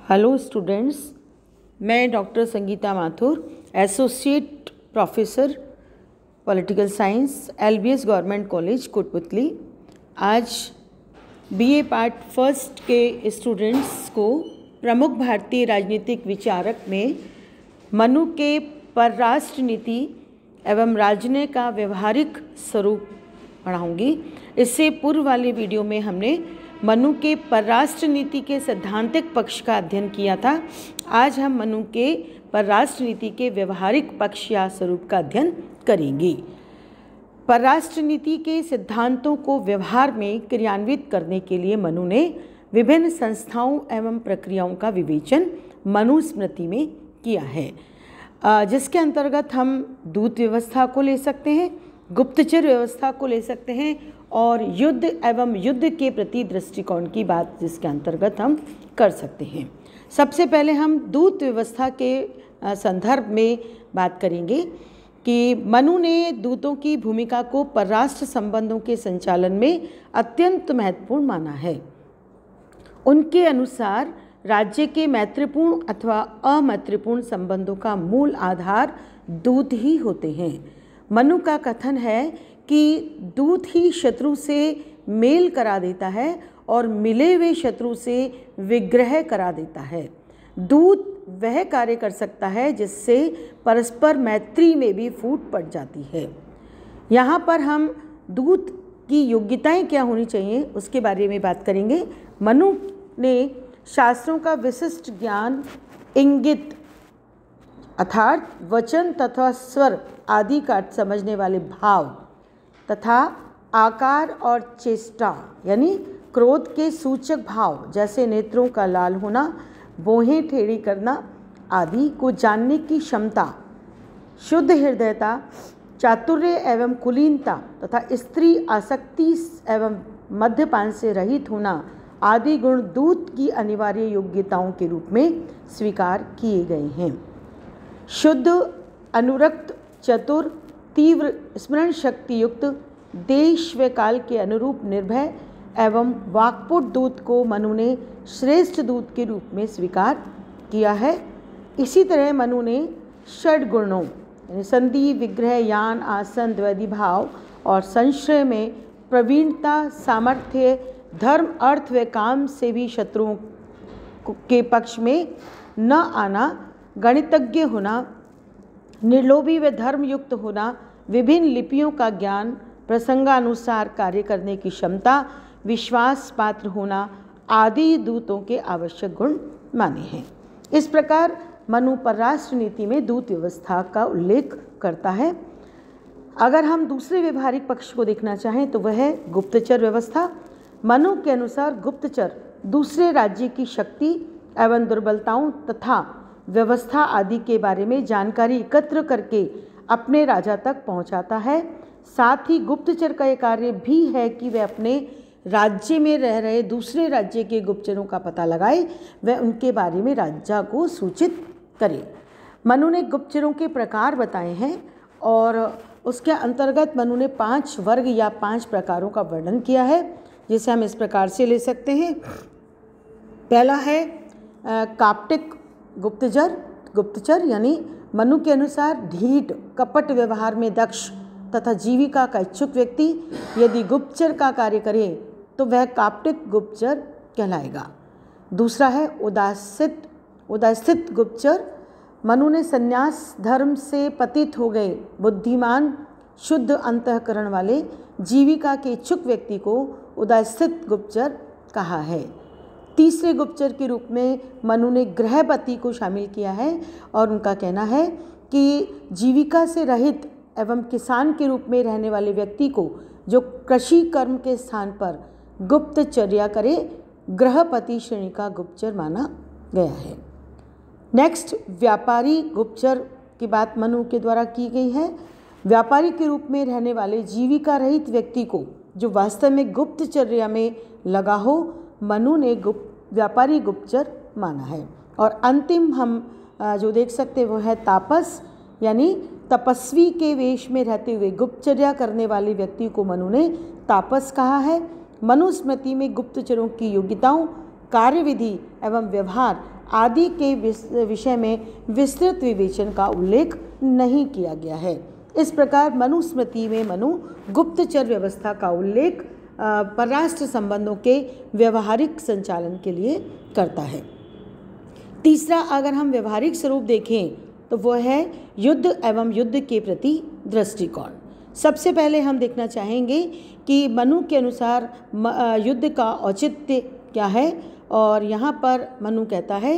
Hello students, मैं doctor Sangeeta Mathur, associate professor political science, LBS government college Kotputli. आज BA part first के students को प्रमुख भारतीय राजनीतिक विचारक में मनु के परराष्ट्र नीति एवं राजनय का व्यवहारिक स्वरूप पढ़ाऊंगी। इससे पूर्व वाले वीडियो में हमने मनु के परराष्ट्र नीति के सैद्धांतिक पक्ष का अध्ययन किया था। आज हम मनु के परराष्ट्र नीति के व्यवहारिक पक्ष या स्वरूप का अध्ययन करेंगे। परराष्ट्र नीति के सिद्धांतों को व्यवहार में क्रियान्वित करने के लिए मनु ने विभिन्न संस्थाओं एवं प्रक्रियाओं का विवेचन मनुस्मृति में किया है, जिसके अंतर्गत हम दूत व्यवस्था को ले सकते हैं, गुप्तचर व्यवस्था को ले सकते हैं और युद्ध एवं युद्ध के प्रति दृष्टिकोण की बात जिसके अंतर्गत हम कर सकते हैं। सबसे पहले हम दूत व्यवस्था के संदर्भ में बात करेंगे कि मनु ने दूतों की भूमिका को परराष्ट्र संबंधों के संचालन में अत्यंत महत्वपूर्ण माना है। उनके अनुसार राज्य के मैत्रीपूर्ण अथवा अमैत्रीपूर्ण संबंधों का मूल आधार दूत ही होते हैं। मनु का कथन है कि दूत ही शत्रु से मेल करा देता है और मिले हुए शत्रु से विग्रह करा देता है। दूत वह कार्य कर सकता है जिससे परस्पर मैत्री में भी फूट पड़ जाती है। यहाँ पर हम दूत की योग्यताएं क्या होनी चाहिए उसके बारे में बात करेंगे। मनु ने शास्त्रों का विशिष्ट ज्ञान, इंगित अर्थात वचन तथा स्वर आदि का समझने वाले भाव तथा आकार और चेष्टा यानी क्रोध के सूचक भाव जैसे नेत्रों का लाल होना, भौहें टेढ़ी करना आदि को जानने की क्षमता, शुद्ध हृदयता, चातुर्य एवं कुलीनता तथा स्त्री आसक्ति एवं मद्यपान से रहित होना आदि गुण दूत की अनिवार्य योग्यताओं के रूप में स्वीकार किए गए हैं। शुद्ध, अनुरक्त, चतुर, तीव्र स्मरण शक्ति युक्त, देश व काल के अनुरूप निर्भय एवं वाक्पुट दूत को मनु ने श्रेष्ठ दूत के रूप में स्वीकार किया है। इसी तरह मनु ने षड गुणों यानी संधि, विग्रह, यान, आसन, द्वैधी भाव और संशय में प्रवीणता, सामर्थ्य, धर्म, अर्थ व काम से भी शत्रुओं के पक्ष में न आना, गणितज्ञ होना, निर्लोभी व धर्मयुक्त होना, विभिन्न लिपियों का ज्ञान, प्रसंगानुसार कार्य करने की क्षमता, विश्वास पात्र होना आदि दूतों के आवश्यक गुण माने हैं। इस प्रकार मनु परराष्ट्र नीति में दूत व्यवस्था का उल्लेख करता है। अगर हम दूसरे व्यवहारिक पक्ष को देखना चाहें तो वह है गुप्तचर व्यवस्था। मनु के अनुसार गुप्तचर दूसरे राज्य की शक्ति एवं दुर्बलताओं तथा व्यवस्था आदि के बारे में जानकारी एकत्र करके अपने राजा तक पहुंचाता है। साथ ही गुप्तचर का यह कार्य भी है कि वह अपने राज्य में रह रहे दूसरे राज्य के गुप्तचरों का पता लगाए व उनके बारे में राजा को सूचित करे। मनु ने गुप्तचरों के प्रकार बताए हैं और उसके अंतर्गत मनु ने 5 वर्ग या 5 प्रकारों का वर्णन किया है, जिसे हम इस प्रकार से ले सकते हैं। पहला है काप्टिक गुप्तचर यानी मनु के अनुसार ढीठ, कपट व्यवहार में दक्ष तथा जीविका का इच्छुक व्यक्ति यदि गुप्तचर का कार्य करे तो वह काप्टिक गुप्तचर कहलाएगा। दूसरा है उदासित गुप्तचर। मनु ने संन्यास धर्म से पतित हो गए बुद्धिमान, शुद्ध अंतःकरण वाले, जीविका के इच्छुक व्यक्ति को उदासित गुप्तचर कहा है। तीसरे गुप्तचर के रूप में मनु ने गृहपति को शामिल किया है और उनका कहना है कि जीविका से रहित एवं किसान के रूप में रहने वाले व्यक्ति को जो कृषि कर्म के स्थान पर गुप्तचर्या करे, गृहपति श्रेणी का गुप्तचर माना गया है। नेक्स्ट, व्यापारी गुप्तचर की बात मनु के द्वारा की गई है। व्यापारी के रूप में रहने वाले जीविका रहित व्यक्ति को जो वास्तव में गुप्तचर्या में लगा हो, मनु ने व्यापारी गुप्तचर माना है। और अंतिम हम जो देख सकते वो है तापस यानी तपस्वी के वेश में रहते हुए गुप्तचर्या करने वाले व्यक्ति को मनु ने तापस कहा है। मनुस्मृति में गुप्तचरों की योग्यताओं कार्यविधि एवं व्यवहार आदि के विषय में विस्तृत विवेचन का उल्लेख नहीं किया गया है। इस प्रकार मनुस्मृति में मनु गुप्तचर व्यवस्था का उल्लेख परराष्ट्र संबंधों के व्यवहारिक संचालन के लिए करता है। तीसरा, अगर हम व्यवहारिक स्वरूप देखें तो वह है युद्ध एवं युद्ध के प्रति दृष्टिकोण। सबसे पहले हम देखना चाहेंगे कि मनु के अनुसार युद्ध का औचित्य क्या है, और यहाँ पर मनु कहता है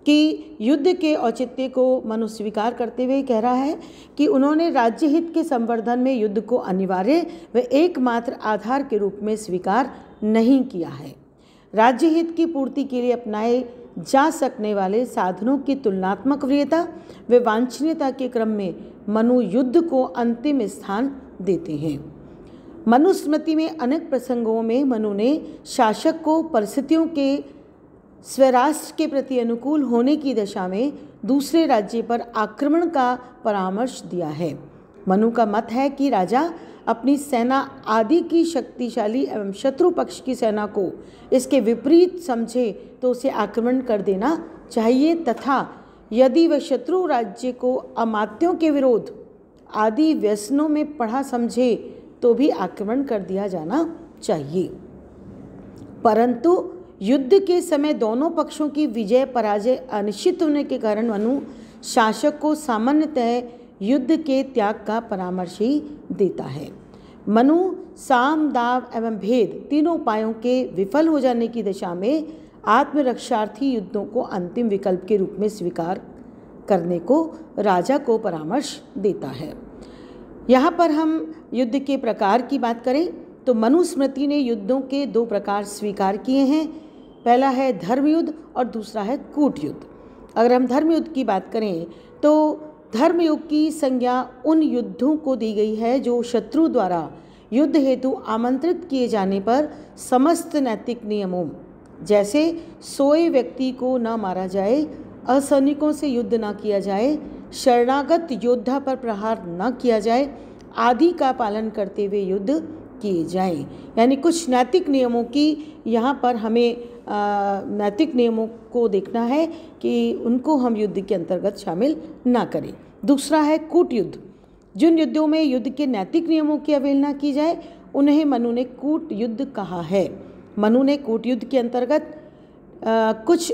कि युद्ध के औचित्य को मनु स्वीकार करते हुए कह रहा है कि उन्होंने राज्य हित के संवर्धन में युद्ध को अनिवार्य व एकमात्र आधार के रूप में स्वीकार नहीं किया है। राज्य हित की पूर्ति के लिए अपनाए जा सकने वाले साधनों की तुलनात्मक वरीयता व वांछनीयता के क्रम में मनु युद्ध को अंतिम स्थान देते हैं। मनुस्मृति में अनेक प्रसंगों में मनु ने शासक को परिस्थितियों के स्वराष्ट्र के प्रति अनुकूल होने की दशा में दूसरे राज्य पर आक्रमण का परामर्श दिया है। मनु का मत है कि राजा अपनी सेना आदि की शक्तिशाली एवं शत्रु पक्ष की सेना को इसके विपरीत समझे तो उसे आक्रमण कर देना चाहिए, तथा यदि वह शत्रु राज्य को अमात्यों के विरोध आदि व्यसनों में पड़ा समझे तो भी आक्रमण कर दिया जाना चाहिए। परंतु युद्ध के समय दोनों पक्षों की विजय पराजय अनिश्चित होने के कारण मनु शासक को सामान्यतः युद्ध के त्याग का परामर्श ही देता है। मनु साम दाव एवं भेद तीनों उपायों के विफल हो जाने की दशा में आत्मरक्षार्थी युद्धों को अंतिम विकल्प के रूप में स्वीकार करने को राजा को परामर्श देता है। यहाँ पर हम युद्ध के प्रकार की बात करें तो मनुस्मृति ने युद्धों के दो प्रकार स्वीकार किए हैं। पहला है धर्म युद्ध और दूसरा है कूट युद्ध। अगर हम धर्म युद्ध की बात करें तो धर्म युद्ध की संज्ञा उन युद्धों को दी गई है जो शत्रु द्वारा युद्ध हेतु आमंत्रित किए जाने पर समस्त नैतिक नियमों जैसे सोए व्यक्ति को न मारा जाए, असैनिकों से युद्ध न किया जाए, शरणागत योद्धा पर प्रहार न किया जाए आदि का पालन करते हुए युद्ध किए जाएं। यानी कुछ नैतिक नियमों की यहाँ पर हमें नैतिक नियमों को देखना है कि उनको हम युद्ध के अंतर्गत शामिल ना करें। दूसरा है कूट युद्ध। जिन युद्धों में युद्ध के नैतिक नियमों की अवहेलना की जाए उन्हें मनु ने कूट युद्ध कहा है। मनु ने कूट युद्ध के अंतर्गत कुछ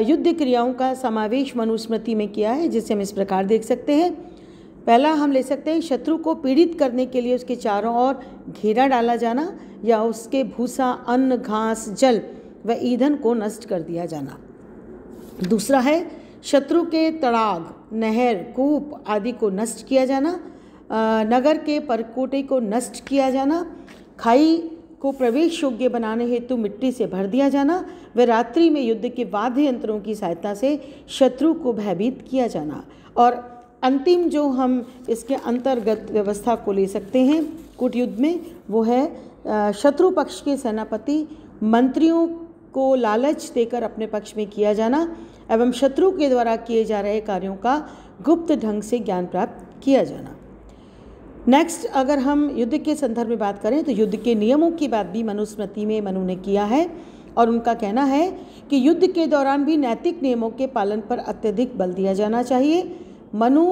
युद्ध क्रियाओं का समावेश मनुस्मृति में किया है, जिसे हम इस प्रकार देख सकते हैं। पहला हम ले सकते हैं शत्रु को पीड़ित करने के लिए उसके चारों ओर घेरा डाला जाना या उसके भूसा, अन्न, घास, जल व ईंधन को नष्ट कर दिया जाना। दूसरा है शत्रु के तड़ाग, नहर, कूप आदि को नष्ट किया जाना, नगर के परकोटे को नष्ट किया जाना, खाई को प्रवेश योग्य बनाने हेतु मिट्टी से भर दिया जाना व रात्रि में युद्ध के वाद्य यंत्रों की सहायता से शत्रु को भयभीत किया जाना। और अंतिम जो हम इसके अंतर्गत व्यवस्था को ले सकते हैं कूट युद्ध में, वो है शत्रु पक्ष के सेनापति मंत्रियों को लालच देकर अपने पक्ष में किया जाना एवं शत्रु के द्वारा किए जा रहे कार्यों का गुप्त ढंग से ज्ञान प्राप्त किया जाना। नेक्स्ट, अगर हम युद्ध के संदर्भ में बात करें तो युद्ध के नियमों की बात भी मनुस्मृति में मनु ने किया है और उनका कहना है कि युद्ध के दौरान भी नैतिक नियमों के पालन पर अत्यधिक बल दिया जाना चाहिए। मनु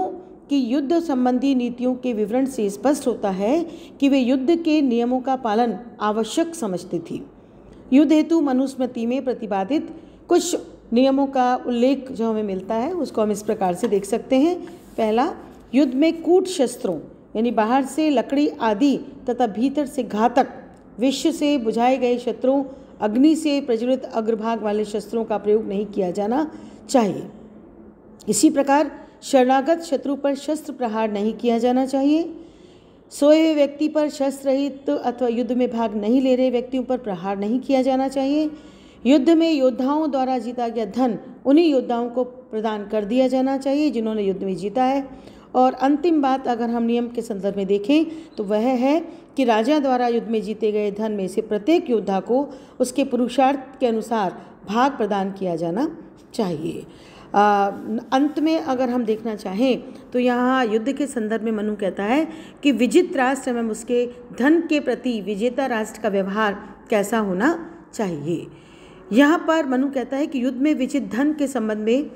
की युद्ध संबंधी नीतियों के विवरण से स्पष्ट होता है कि वे युद्ध के नियमों का पालन आवश्यक समझती थी। युद्ध हेतु मनुस्मृति में प्रतिपादित कुछ नियमों का उल्लेख जो हमें मिलता है उसको हम इस प्रकार से देख सकते हैं। पहला, युद्ध में कूट शस्त्रों यानी बाहर से लकड़ी आदि तथा भीतर से घातक विष से बुझाए गए शस्त्रों, अग्नि से प्रज्वलित अग्रभाग वाले शस्त्रों का प्रयोग नहीं किया जाना चाहिए। इसी प्रकार शरणागत शत्रु पर शस्त्र प्रहार नहीं किया जाना चाहिए। सोए हुए व्यक्ति पर शस्त्र रहित अथवा युद्ध में भाग नहीं ले रहे व्यक्तियों पर प्रहार नहीं किया जाना चाहिए। युद्ध में योद्धाओं द्वारा जीता गया धन उन्हीं योद्धाओं को प्रदान कर दिया जाना चाहिए जिन्होंने युद्ध में जीता है। और अंतिम बात अगर हम नियम के संदर्भ में देखें तो वह है कि राजा द्वारा युद्ध में जीते गए धन में से प्रत्येक योद्धा को उसके पुरुषार्थ के अनुसार भाग प्रदान किया जाना चाहिए। अंत में अगर हम देखना चाहें तो यहाँ युद्ध के संदर्भ में मनु कहता है कि विजित राष्ट्र एवं उसके धन के प्रति विजेता राष्ट्र का व्यवहार कैसा होना चाहिए। यहाँ पर मनु कहता है कि युद्ध में विजित धन के संबंध में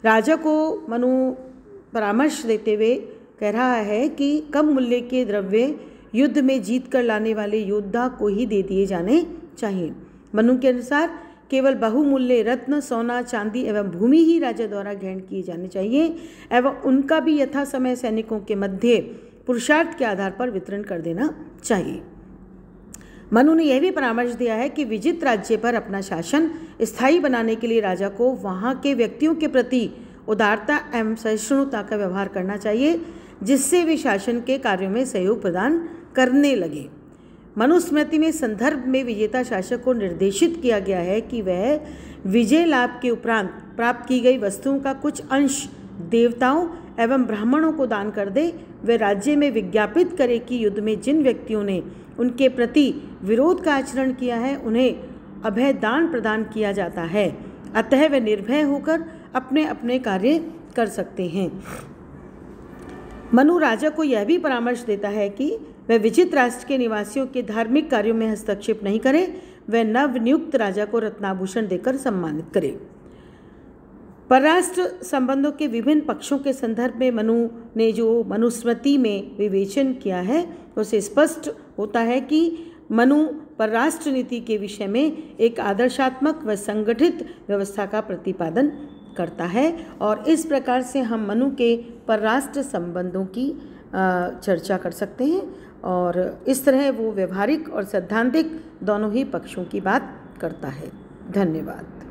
राजा को मनु परामर्श देते हुए कह रहा है कि कम मूल्य के द्रव्य युद्ध में जीत कर लाने वाले योद्धा को ही दे दिए जाने चाहिए। मनु के अनुसार केवल बहुमूल्य रत्न, सोना, चांदी एवं भूमि ही राजा द्वारा ग्रहण किए जाने चाहिए एवं उनका भी यथा समय सैनिकों के मध्य पुरुषार्थ के आधार पर वितरण कर देना चाहिए। मनु ने यह भी परामर्श दिया है कि विजित राज्य पर अपना शासन स्थायी बनाने के लिए राजा को वहाँ के व्यक्तियों के प्रति उदारता एवं सहिष्णुता का व्यवहार करना चाहिए, जिससे वे शासन के कार्यों में सहयोग प्रदान करने लगे। मनुस्मृति में संदर्भ में विजेता शासक को निर्देशित किया गया है कि वह विजय लाभ के उपरांत प्राप्त की गई वस्तुओं का कुछ अंश देवताओं एवं ब्राह्मणों को दान कर दे। वह राज्य में विज्ञापित करे कि युद्ध में जिन व्यक्तियों ने उनके प्रति विरोध का आचरण किया है उन्हें अभय दान प्रदान किया जाता है, अतः वे निर्भय होकर अपने अपने कार्य कर सकते हैं। मनु राजा को यह भी परामर्श देता है कि वह विजित राष्ट्र के निवासियों के धार्मिक कार्यों में हस्तक्षेप नहीं करे, वह नवनियुक्त राजा को रत्नाभूषण देकर सम्मानित करे। परराष्ट्र संबंधों के विभिन्न पक्षों के संदर्भ में मनु ने जो मनुस्मृति में विवेचन किया है उससे स्पष्ट होता है कि मनु परराष्ट्र नीति के विषय में एक आदर्शात्मक व संगठित व्यवस्था का प्रतिपादन करता है और इस प्रकार से हम मनु के परराष्ट्र संबंधों की चर्चा कर सकते हैं और इस तरह वो व्यवहारिक और सैद्धांतिक दोनों ही पक्षों की बात करता है। धन्यवाद।